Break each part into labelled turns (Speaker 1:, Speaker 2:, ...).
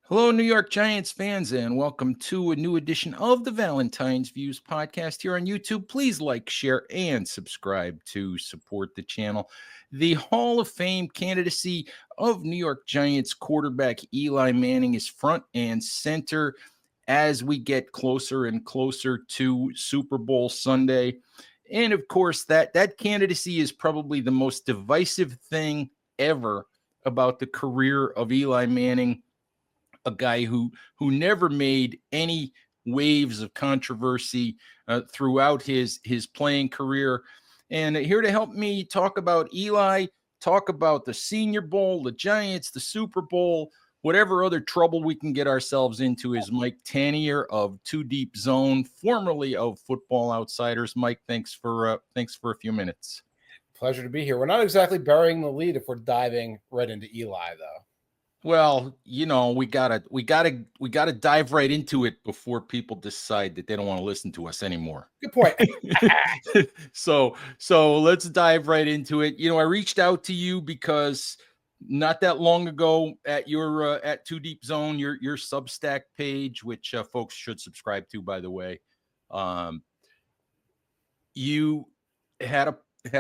Speaker 1: Hello, New York Giants fans, and welcome to a new edition of the Valentine's Views podcast here on YouTube. Please like, share, and subscribe to support the channel. The Hall of Fame candidacy of New York Giants quarterback Eli Manning is front and center as we get closer and closer to Super Bowl Sunday. And of course, that candidacy is probably the most divisive thing ever about the career of Eli Manning, a guy who never made any waves of controversy throughout his playing career. And here to help me talk about Eli, talk about the Senior Bowl, the Giants, the Super Bowl, whatever other trouble we can get ourselves into, is Mike Tanier of Two Deep Zone, formerly of Football Outsiders. Mike, thanks for a few minutes.
Speaker 2: Pleasure to be here. We're not exactly burying the lead if we're diving right into Eli, though.
Speaker 1: Well, we gotta dive right into it before people decide that they don't want to listen to us anymore.
Speaker 2: Good point.
Speaker 1: So let's dive right into it. I reached out to you because not that long ago at your at Two Deep Zone, your Substack page, which folks should subscribe to, by the way. You had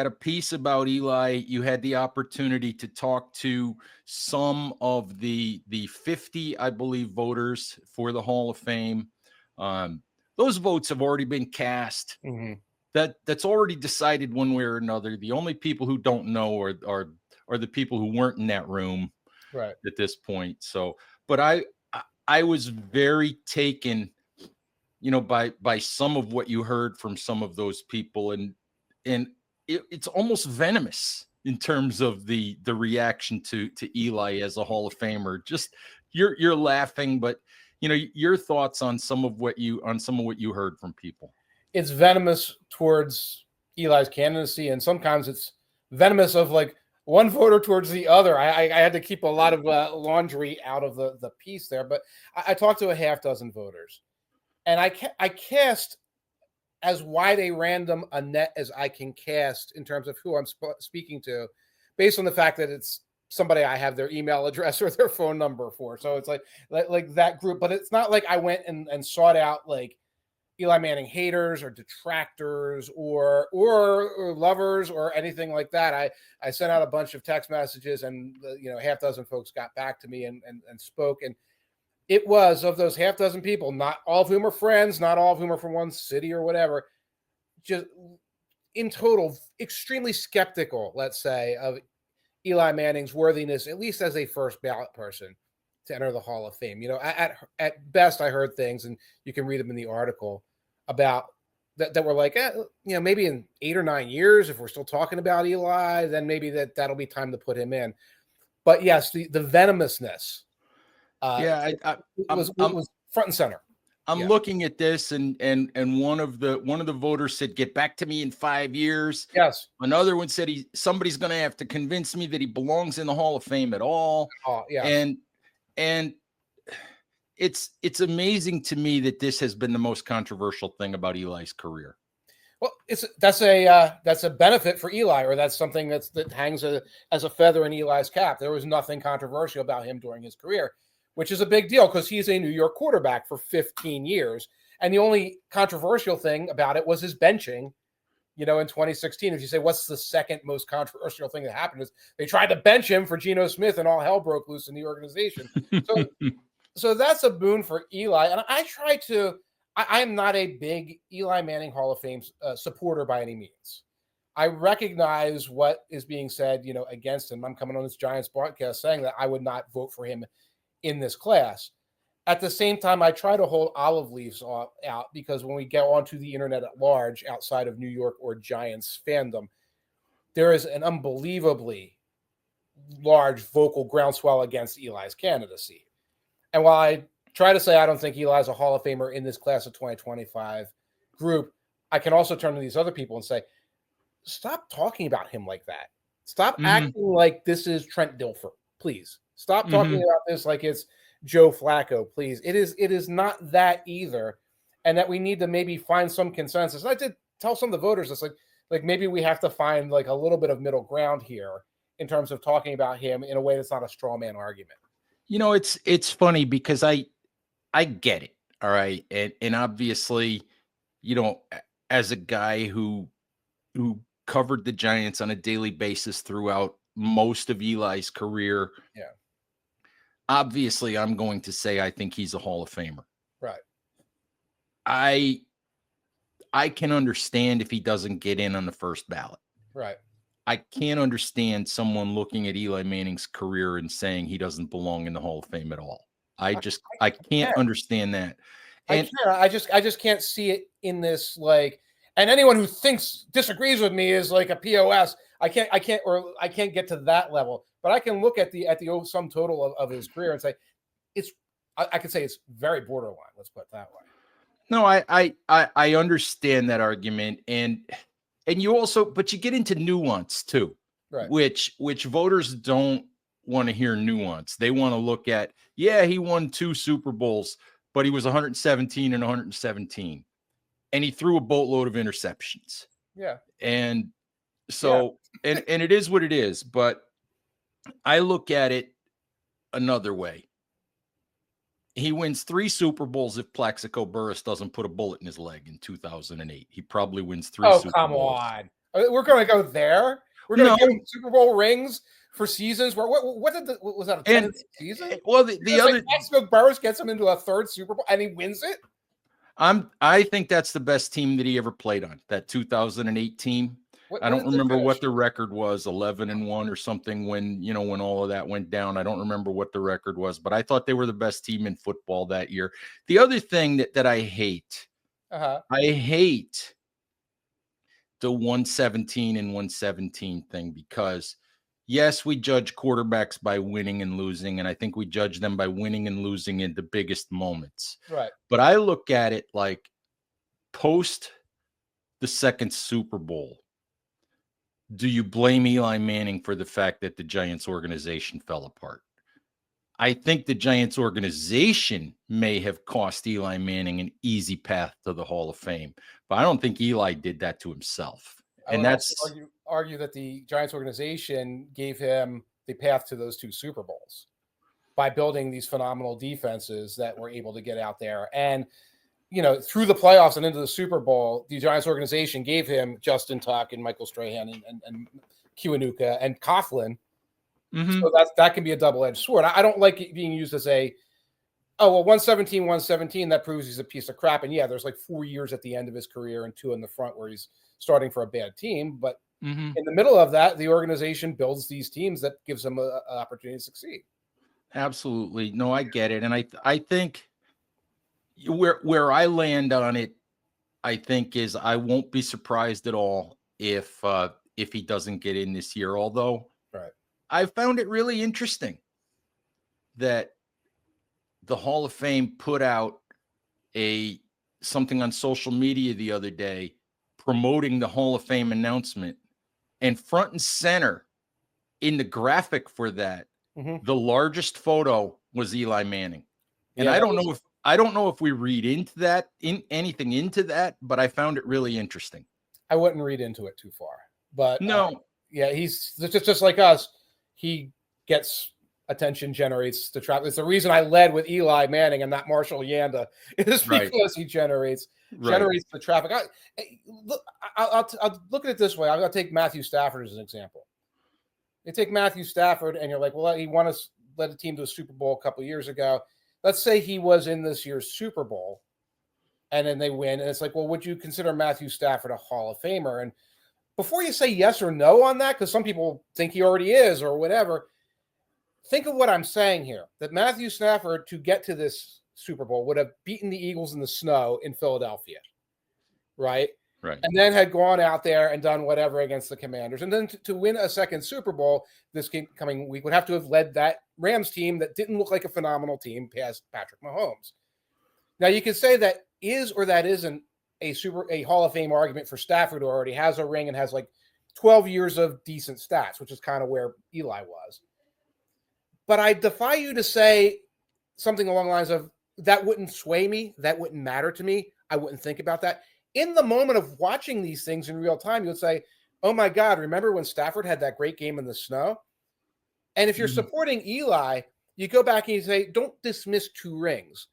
Speaker 1: a piece about Eli. You had the opportunity to talk to some of the 50, I believe, voters for the Hall of Fame. Those votes have already been cast.
Speaker 2: Mm-hmm.
Speaker 1: That's already decided one way or another. The only people who don't know are the people who weren't in that room,
Speaker 2: right,
Speaker 1: at this point. So, but I was very taken, by some of what you heard from some of those people, and it's almost venomous in terms of the reaction to Eli as a Hall of Famer. Just you're laughing, but your thoughts on some of what you heard from people.
Speaker 2: It's venomous towards Eli's candidacy, and sometimes it's venomous of like one voter towards the other. I had to keep a lot of laundry out of the piece there, but I talked to a half dozen voters, and I cast as wide a random a net as I can cast in terms of who I'm speaking to, based on the fact that it's somebody I have their email address or their phone number for. So it's like that group, but it's not like I went and sought out like Eli Manning haters or detractors or lovers or anything like that. I sent out a bunch of text messages, and half dozen folks got back to me and spoke. And it was, of those half dozen people, not all of whom are friends, not all of whom are from one city or whatever, just in total, extremely skeptical, let's say, of Eli Manning's worthiness, at least as a first ballot person to enter the Hall of Fame. At best, I heard things, and you can read them in the article, about that were like, maybe in 8 or 9 years, if we're still talking about Eli, then maybe that'll be time to put him in. But yes, the venomousness. It was front and center.
Speaker 1: I'm looking at this, and one of the voters said, "Get back to me in 5 years."
Speaker 2: Yes.
Speaker 1: Another one said somebody's going to have to convince me that he belongs in the Hall of Fame at all.
Speaker 2: Oh, yeah.
Speaker 1: And it's amazing to me that this has been the most controversial thing about Eli's career.
Speaker 2: Well, that's a benefit for Eli, or that's something that hangs as a feather in Eli's cap. There was nothing controversial about him during his career, which is a big deal because he's a New York quarterback for 15 years. And the only controversial thing about it was his benching, in 2016. If you say, what's the second most controversial thing that happened, is they tried to bench him for Geno Smith and all hell broke loose in the organization. So that's a boon for Eli. And I'm not a big Eli Manning Hall of Fame supporter by any means. I recognize what is being said, against him. I'm coming on this Giants podcast saying that I would not vote for him in this class. At the same time, I try to hold olive leaves out, because when we get onto the internet at large, outside of New York or Giants fandom, there is an unbelievably large vocal groundswell against Eli's candidacy. And while I try to say I don't think Eli's a Hall of Famer in this class of 2025 group, I can also turn to these other people and say, stop talking about him like that. Stop acting like this is Trent Dilfer, please. Stop talking about this like it's Joe Flacco, please. It is not that either, and that we need to maybe find some consensus. And I did tell some of the voters, it's like maybe we have to find like a little bit of middle ground here in terms of talking about him in a way that's not a straw man argument.
Speaker 1: It's funny because I get it. All right. And obviously, as a guy who covered the Giants on a daily basis throughout most of Eli's career,
Speaker 2: Yeah.
Speaker 1: obviously I'm going to say I think he's a Hall of Famer.
Speaker 2: Right.
Speaker 1: I I can understand if he doesn't get in on the first ballot.
Speaker 2: Right.
Speaker 1: I can't understand someone looking at Eli Manning's career and saying he doesn't belong in the Hall of Fame at all.
Speaker 2: I,
Speaker 1: I
Speaker 2: I
Speaker 1: can't understand that.
Speaker 2: I
Speaker 1: And
Speaker 2: can't. I just can't see it in this like. And anyone who disagrees with me is like a POS. I can't get to that level. But I can look at the sum total of his career and say it's. I could say it's very borderline. Let's put it that way.
Speaker 1: no, I understand that argument, and you also, but you get into nuance too,
Speaker 2: Right.
Speaker 1: which voters don't want to hear nuance. They want to look at, yeah, he won 2 Super Bowls, but he was 117 and 117, and he threw a boatload of interceptions.
Speaker 2: Yeah.
Speaker 1: And
Speaker 2: Yeah.
Speaker 1: so, and it is what it is, but I look at it another way. He wins 3 Super Bowls if Plaxico Burress doesn't put a bullet in his leg in 2008. He probably wins 3
Speaker 2: Oh,
Speaker 1: Super
Speaker 2: come
Speaker 1: Bowls.
Speaker 2: on. We're going to go there. We're going to
Speaker 1: No.
Speaker 2: give him Super Bowl rings for seasons. Where what was that, a 10th season?
Speaker 1: Well, the other
Speaker 2: Plaxico Burress gets him into a 3rd Super Bowl and he wins it.
Speaker 1: I think that's the best team that he ever played on. That 2008 team. I don't remember what the record was, 11-1 or something when all of that went down. I don't remember what the record was, but I thought they were the best team in football that year. The other thing that I hate, I hate the 117 and 117 thing, because yes, we judge quarterbacks by winning and losing, and I think we judge them by winning and losing in the biggest moments.
Speaker 2: Right.
Speaker 1: But I look at it like post the 2nd Super Bowl. Do you blame Eli Manning for the fact that the Giants organization fell apart? I think the Giants organization may have cost Eli Manning an easy path to the Hall of Fame, but I don't think Eli did that to himself.
Speaker 2: I
Speaker 1: And
Speaker 2: would
Speaker 1: that's
Speaker 2: also argue that the Giants organization gave him the path to those 2 Super Bowls by building these phenomenal defenses that were able to get out there. And, through the playoffs and into the Super Bowl, the Giants organization gave him Justin Tuck and Michael Strahan and Kiwanuka and Coughlin. So that can be a double-edged sword. I don't like it being used as 117, that proves he's a piece of crap. And yeah, there's like 4 years at the end of his career and 2 in the front where he's starting for a bad team. But in the middle of that, the organization builds these teams that gives them an opportunity to succeed.
Speaker 1: Absolutely. No, I get it. And I think where I land on it, I think, is I won't be surprised at all if he doesn't get in this year. Although I found it really interesting that the Hall of Fame put out something on social media the other day promoting the Hall of Fame announcement, and front and center in the graphic for that, the largest photo was Eli Manning. And I don't know if we read anything into that, but I found it really interesting.
Speaker 2: I wouldn't read into it too far, but
Speaker 1: no,
Speaker 2: he's just like us. He gets attention, generates the traffic. It's the reason I led with Eli Manning and not Marshall Yanda, is because he generates the traffic. I'll look at it this way. I'm going to take Matthew Stafford as an example. You take Matthew Stafford and you're like, well, he won led a team to a Super Bowl a couple of years ago. Let's say he was in this year's Super Bowl and then they win. And it's like, well, would you consider Matthew Stafford a Hall of Famer? And before you say yes or no on that, because some people think he already is or whatever, think of what I'm saying here, that Matthew Stafford, to get to this Super Bowl, would have beaten the Eagles in the snow in Philadelphia, right?
Speaker 1: Right.
Speaker 2: And then had gone out there and done whatever against the Commanders. And then to win a 2nd Super Bowl this coming week would have to have led that Rams team that didn't look like a phenomenal team past Patrick Mahomes. Now, you could say that is or that isn't a Hall of Fame argument for Stafford, who already has a ring and has like 12 years of decent stats, which is kind of where Eli was. But I defy you to say something along the lines of, that wouldn't sway me, that wouldn't matter to me, I wouldn't think about that. In the moment of watching these things in real time, you would say, oh my God, remember when Stafford had that great game in the snow? And if you're supporting Eli, you go back and you say, don't dismiss 2 rings.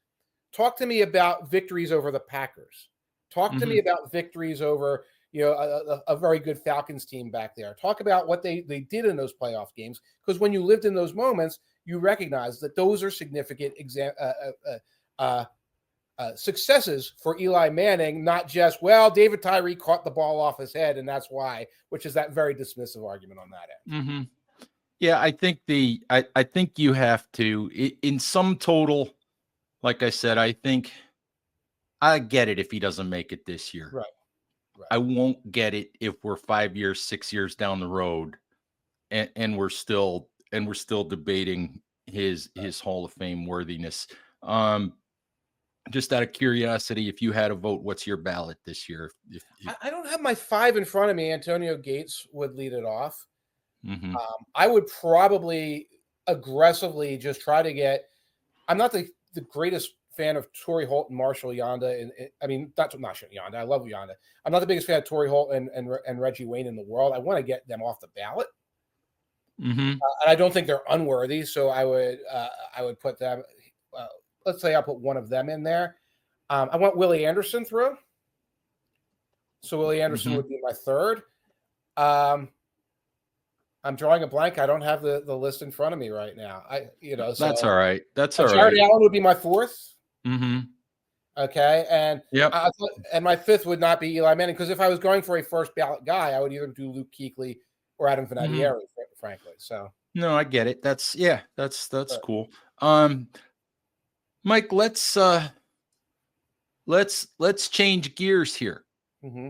Speaker 2: Talk to me about victories over the Packers. Talk to me about victories over, a very good Falcons team back there. Talk about what they did in those playoff games. Because when you lived in those moments, you recognize that those are significant successes for Eli Manning, not just, well, David Tyree caught the ball off his head and that's why, which is that very dismissive argument on that end.
Speaker 1: Yeah, I think I think you have to, in sum total, like I said, I think I get it if he doesn't make it this year.
Speaker 2: Right.
Speaker 1: I won't get it if we're 5 years, 6 years down the road and we're still debating his Hall of Fame worthiness. Just out of curiosity, if you had a vote, what's your ballot this year? If
Speaker 2: I don't have my 5 in front of me. Antonio Gates would lead it off. I would probably aggressively just try to get. I'm not the greatest fan of Torrey Holt and Marshall Yanda. I mean, not Yanda. I love Yanda. I'm not the biggest fan of Torrey Holt and Reggie Wayne in the world. I want to get them off the ballot. And I don't think they're unworthy. So I would put them. Let's say I'll put one of them in there. I want Willie Anderson through. So Willie Anderson would be my 3rd. I'm drawing a blank. I don't have the list in front of me right now. So
Speaker 1: that's all right. That's all right.
Speaker 2: Jared Allen would be my 4th. Okay, and and my 5th would not be Eli Manning, because if I was going for a first ballot guy, I would either do Luke Kuechly or Adam Vinatieri, frankly. So
Speaker 1: no, I get it. That's cool. Mike, let's change gears here.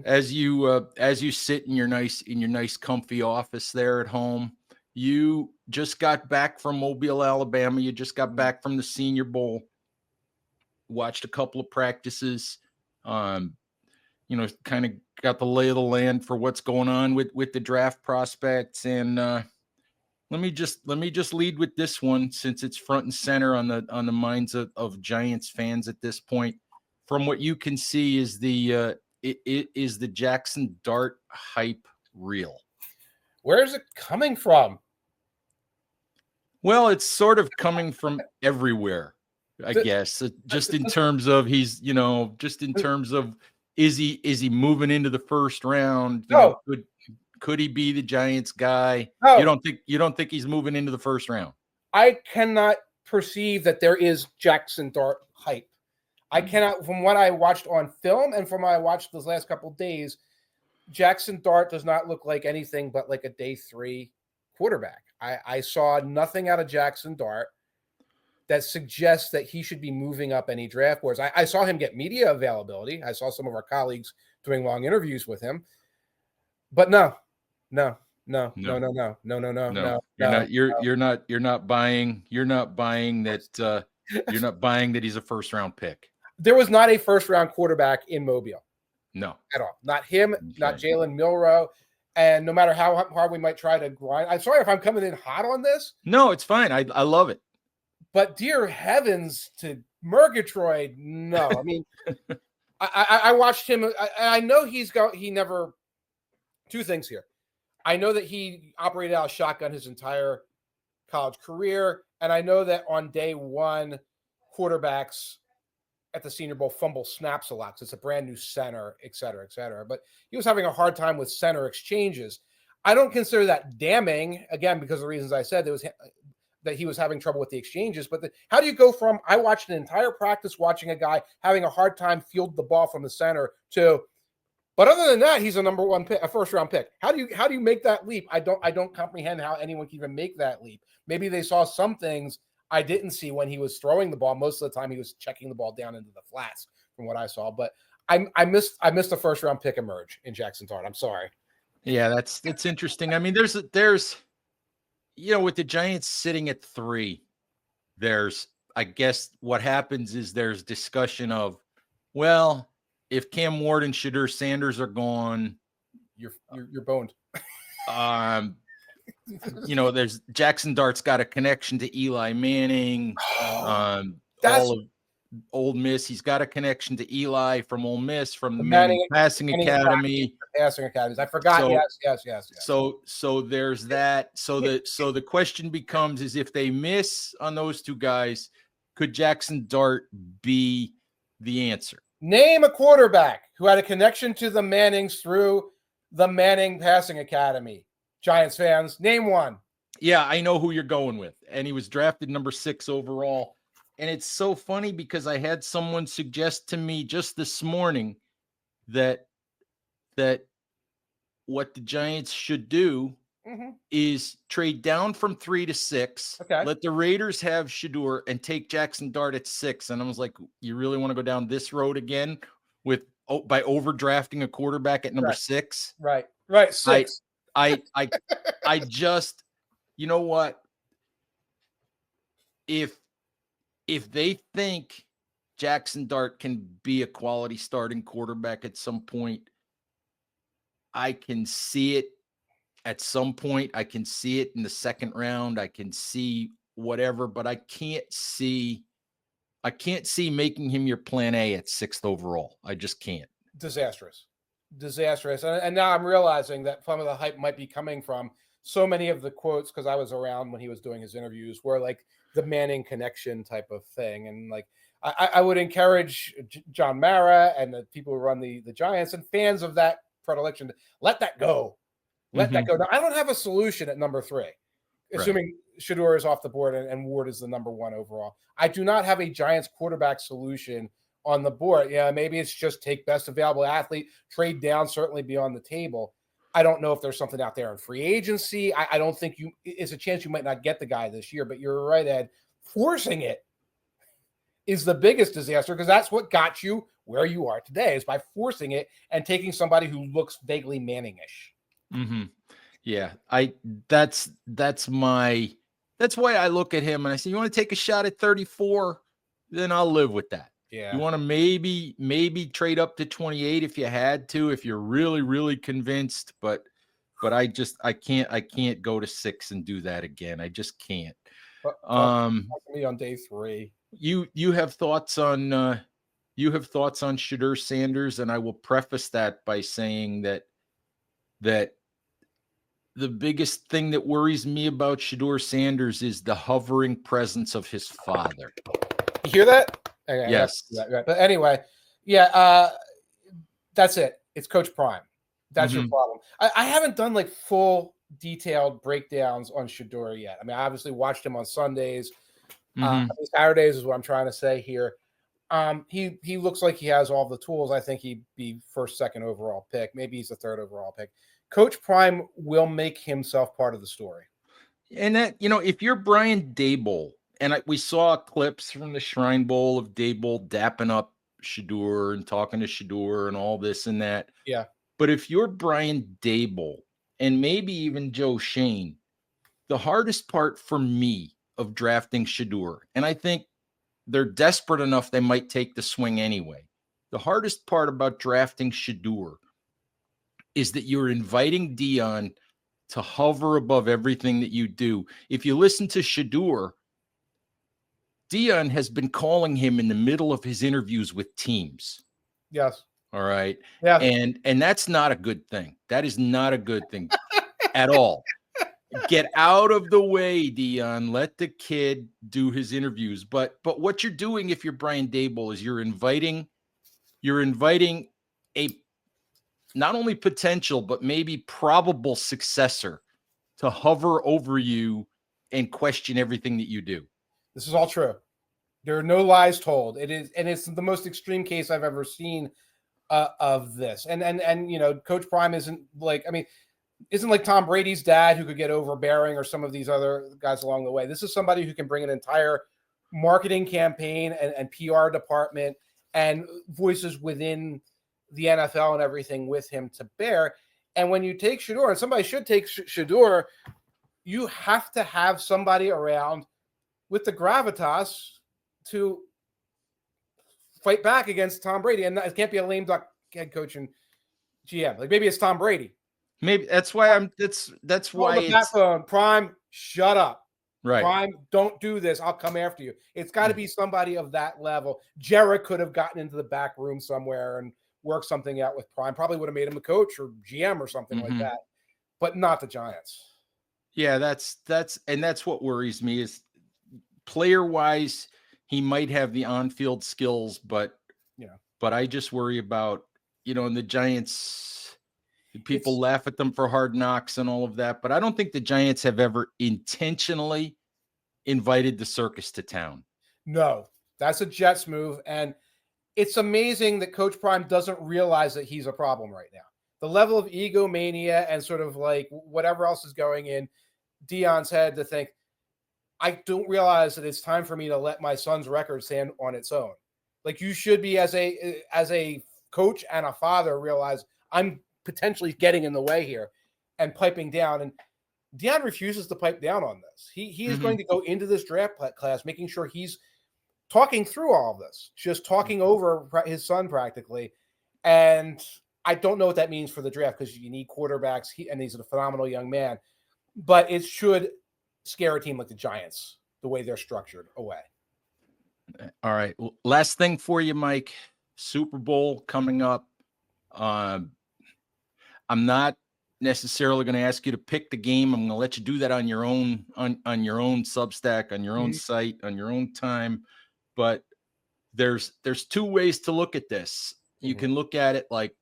Speaker 1: As you sit in your nice comfy office there at home, you just got back from Mobile, Alabama. You just got back from the Senior Bowl. Watched a couple of practices. Kind of got the lay of the land for what's going on with the draft prospects. And let me just lead with this one, since it's front and center on the minds of Giants fans at this point. From what you can see, is the Jaxson Dart hype real?
Speaker 2: Where is it coming from?
Speaker 1: Well, it's sort of coming from everywhere, I guess. Just in terms of is he moving into the first round? Could he be the Giants guy?
Speaker 2: No.
Speaker 1: You don't think he's moving into the first round?
Speaker 2: I cannot perceive that there is Jaxson Dart hype. I cannot, from what I watched on film and from what I watched those last couple of days, Jaxson Dart does not look like anything but like a day 3 quarterback. I saw nothing out of Jaxson Dart that suggests that he should be moving up any draft boards. I saw him get media availability. I saw some of our colleagues doing long interviews with him, but no. You're not buying that. You're not buying that he's a first round pick. There was not a first round quarterback in Mobile.
Speaker 1: No,
Speaker 2: at all. Not him, not Jalen Milroe. And no matter how hard we might try to grind, I'm sorry if I'm coming in hot on this.
Speaker 1: No, it's fine. I love it.
Speaker 2: But dear heavens, to Murgatroyd, no. I mean, I watched him. I know he never. 2 things here. I know that he operated out of shotgun his entire college career. And I know that on day 1, quarterbacks at the Senior Bowl fumble snaps a lot. So it's a brand new center, et cetera, et cetera. But he was having a hard time with center exchanges. I don't consider that damning, again, because of the reasons I said. That he was having trouble with the exchanges. But how do you go from, I watched an entire practice watching a guy having a hard time field the ball from the center to, but other than that, he's a number 1 pick, a first round pick. How do you make that leap? I don't comprehend how anyone can even make that leap. Maybe they saw some things I didn't see when he was throwing the ball. Most of the time he was checking the ball down into the flats from what I saw, but I missed a first round pick emerge in Jaxson Dart. I'm sorry.
Speaker 1: Yeah, that's interesting. I mean, there's with the Giants sitting at 3, I guess what happens is there's discussion of, well, if Cam Ward and Shadur Sanders are gone,
Speaker 2: you're boned.
Speaker 1: There's Jaxson Dart's got a connection to Eli Manning. Ole Miss. He's got a connection to Eli from Ole Miss, from the
Speaker 2: Manning
Speaker 1: Manning Passing Academy.
Speaker 2: Passing academies. I forgot.
Speaker 1: So,
Speaker 2: Yes.
Speaker 1: So there's that. So the question becomes is if they miss on those two guys, could Jaxson Dart be the answer?
Speaker 2: Name a quarterback who had a connection to the Mannings through the Manning Passing Academy. Giants fans, name one.
Speaker 1: Yeah, I know who you're going with. And he was drafted number 6 overall. And it's so funny because I had someone suggest to me just this morning that what the Giants should do is trade down from 3 to 6.
Speaker 2: Okay.
Speaker 1: Let the Raiders have Shedeur and take Jaxson Dart at 6. And I was like, you really want to go down this road again by overdrafting a quarterback at number 6?
Speaker 2: Right. 6.
Speaker 1: I just, you know what? If they think Jaxson Dart can be a quality starting quarterback at some point, I can see it at some point. I can see it in the second round. I can see whatever, but I can't see making him your plan A at 6th overall. I just can't.
Speaker 2: Disastrous. And now I'm realizing that some of the hype might be coming from so many of the quotes, because I was around when he was doing his interviews, were like the Manning connection type of thing. And like, I would encourage John Mara and the people who run the Giants and fans of that predilection to let that go. Let that go. Now, I don't have a solution at number 3, assuming Shedeur is off the board and Ward is the number 1 overall. I do not have a Giants quarterback solution on the board. Yeah, maybe it's just take best available athlete, trade down, certainly be on the table. I don't know if there's something out there in free agency. I don't think it's a chance you might not get the guy this year, but you're right, Ed. Forcing it is the biggest disaster, because that's what got you where you are today, is by forcing it and taking somebody who looks vaguely Manning-ish.
Speaker 1: Yeah, that's why I look at him and I say, you want to take a shot at 34? Then I'll live with that.
Speaker 2: Yeah.
Speaker 1: You want to maybe trade up to 28 if you had to, if you're really, really convinced, but I can't go to 6 and do that again. I just can't.
Speaker 2: Me on day 3.
Speaker 1: You have thoughts on Shedeur Sanders, and I will preface that by saying that the biggest thing that worries me about Shedeur Sanders is the hovering presence of his father.
Speaker 2: You hear that? Okay,
Speaker 1: yes.
Speaker 2: Right. But anyway, yeah, that's it. It's Coach Prime. That's your problem. I haven't done like full detailed breakdowns on Shedeur yet. I mean, I obviously watched him on Sundays. Saturdays is what I'm trying to say here. He looks like he has all the tools. I think he'd be 1st, 2nd overall pick. Maybe he's the 3rd overall pick. Coach Prime will make himself part of the story.
Speaker 1: And that, if you're Brian Daboll, and we saw clips from the Shrine Bowl of Daboll dapping up Shedeur and talking to Shedeur and all this and that.
Speaker 2: Yeah.
Speaker 1: But if you're Brian Daboll and maybe even Joe Shane, the hardest part for me of drafting Shedeur, and I think they're desperate enough they might take the swing anyway. The hardest part about drafting Shedeur is that you're inviting Deion to hover above everything that you do. If you listen to Shedeur, Deion has been calling him in the middle of his interviews with teams.
Speaker 2: Yes.
Speaker 1: All right.
Speaker 2: Yeah.
Speaker 1: And that's not a good thing. That is not a good thing at all. Get out of the way, Deion. Let the kid do his interviews. But what you're doing if you're Brian Daboll is you're inviting a not only potential, but maybe probable successor to hover over you and question everything that you do.
Speaker 2: This is all true. There are no lies told. It's the most extreme case I've ever seen of this. And Coach Prime isn't like Tom Brady's dad, who could get overbearing, or some of these other guys along the way. This is somebody who can bring an entire marketing campaign and PR department and voices within the NFL and everything with him to bear. And when you take Shedeur, and somebody should take Shedeur, you have to have somebody around with the gravitas to fight back against Tom Brady. And it can't be a lame duck head coach and GM. Like, maybe it's Tom Brady.
Speaker 1: Maybe that's why that's why
Speaker 2: it's Prime. Shut up.
Speaker 1: Right.
Speaker 2: Prime, don't do this. I'll come after you. It's got to be somebody of that level. Jarrett could have gotten into the back room somewhere and worked something out with Prime. Probably would have made him a coach or GM or something like that, but not the Giants.
Speaker 1: Yeah, that's what worries me is player wise, he might have the on-field skills, but I just worry about, and the Giants, people laugh at them for Hard Knocks and all of that, but I don't think the Giants have ever intentionally invited the circus to town.
Speaker 2: No, that's a Jets move. And it's amazing that Coach Prime doesn't realize that he's a problem right now. The level of egomania and sort of like whatever else is going in Dion's head to think, I don't realize that it's time for me to let my son's record stand on its own. Like you should be as a coach and a father realize I'm potentially getting in the way here and piping down. And Dion refuses to pipe down on this. He is going to go into this draft class making sure he's talking through all of this, just talking over his son practically. And I don't know what that means for the draft because you need quarterbacks, and he's a phenomenal young man. But it should scare a team like the Giants, the way they're structured, away.
Speaker 1: All right. Well, last thing for you, Mike. Super Bowl coming up. I'm not necessarily going to ask you to pick the game. I'm going to let you do that on your own, on your own Substack, on your own site, on your own time. But there's two ways to look at this. You can look at it like,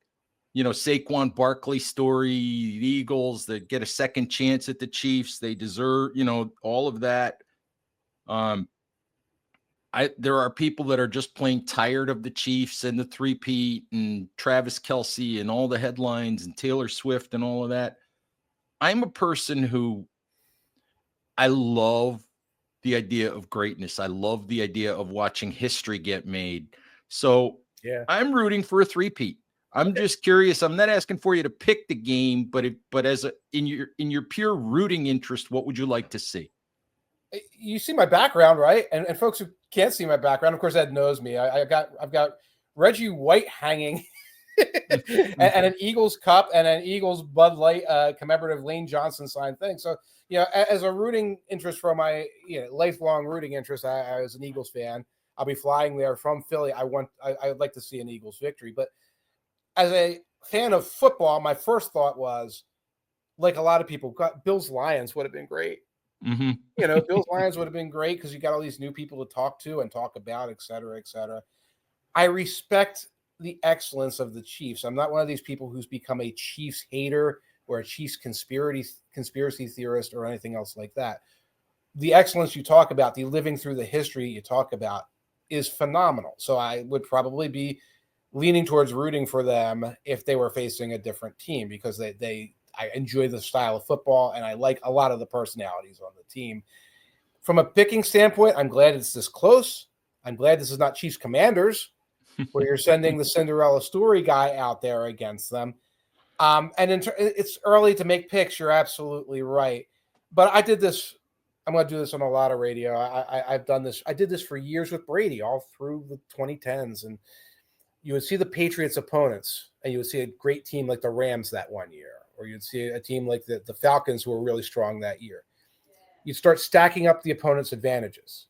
Speaker 1: Saquon Barkley story, the Eagles that get a second chance at the Chiefs. They deserve, all of that. There are people that are just plain tired of the Chiefs and the three-peat and Travis Kelce and all the headlines and Taylor Swift and all of that. I'm a person who I love the idea of greatness. I love the idea of watching history get made. So I'm rooting for a three-peat. I'm just curious. I'm not asking for you to pick the game, but in your pure rooting interest, what would you like to see?
Speaker 2: You see my background, right? And folks who can't see my background, of course, Ed knows me. I've got Reggie White hanging and an Eagles cup and an Eagles Bud Light commemorative Lane Johnson signed thing. So, as a rooting interest for my lifelong rooting interest, I was an Eagles fan. I'll be flying there from Philly. I'd like to see an Eagles victory. But as a fan of football, my first thought was, like a lot of people, Bills Lions would have been great. Bills Lions would have been great because you got all these new people to talk to and talk about, et cetera, et cetera. I respect the excellence of the Chiefs. I'm not one of these people who's become a Chiefs hater or a Chiefs conspiracy theorist or anything else like that. The excellence you talk about, the living through the history you talk about, is phenomenal. So I would probably be leaning towards rooting for them if they were facing a different team because I enjoy the style of football and I like a lot of the personalities on the team. From a picking standpoint, I'm glad it's this close. I'm glad this is not Chiefs Commanders where you're sending the Cinderella story guy out there against them. It's early to make picks. You're absolutely right. But I did this. I'm going to do this on a lot of radio. I've done this. I did this for years with Brady all through the 2010s. And you would see the Patriots opponents and you would see a great team like the Rams that one year, or you'd see a team like the Falcons who were really strong that year. You'd start stacking up the opponent's advantages.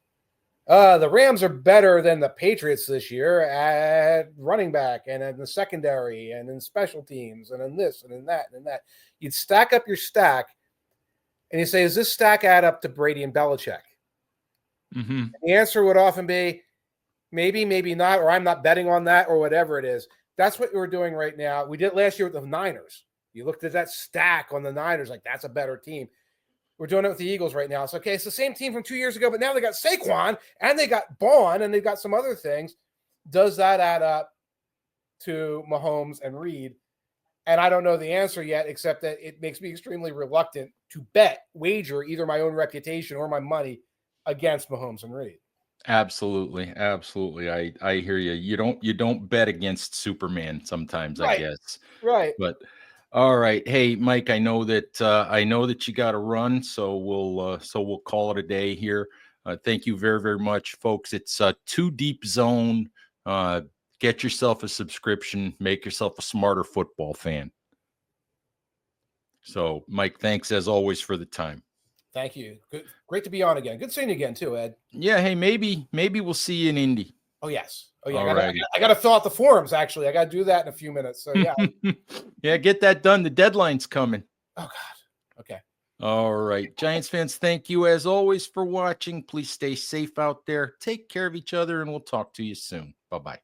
Speaker 2: The Rams are better than the Patriots this year at running back and in the secondary and in special teams and in this and in that and in that. You'd stack up your stack and you say, does this stack add up to Brady and Belichick? And the answer would often be maybe, maybe not, or I'm not betting on that or whatever it is. That's what we're doing right now. We did it last year with the Niners. You looked at that stack on the Niners, like that's a better team. We're doing it with the Eagles right now. It's okay. It's the same team from 2 years ago, but now they got Saquon and they got Bond and they've got some other things. Does that add up to Mahomes and Reed? And I don't know the answer yet, except that it makes me extremely reluctant to wager either my own reputation or my money against Mahomes and Reed.
Speaker 1: Absolutely. I hear you. You don't bet against Superman sometimes,
Speaker 2: right.
Speaker 1: I guess.
Speaker 2: Right.
Speaker 1: But all right. Hey, Mike, I know that you got to run, so we'll call it a day here. Thank you very, very much, folks. It's Too Deep Zone. Get yourself a subscription, make yourself a smarter football fan. So, Mike, thanks as always for the time.
Speaker 2: Thank you. Good, great to be on again. Good seeing you again too, Ed.
Speaker 1: Yeah, hey, maybe we'll see you in Indy.
Speaker 2: Oh yes. Oh yeah.
Speaker 1: Alrighty.
Speaker 2: I got to fill out the forms. Actually, I got to do that in a few minutes. So yeah.
Speaker 1: Yeah, get that done. The deadline's coming.
Speaker 2: Oh God. Okay.
Speaker 1: All right. Giants fans, thank you as always for watching. Please stay safe out there. Take care of each other, and we'll talk to you soon. Bye-bye.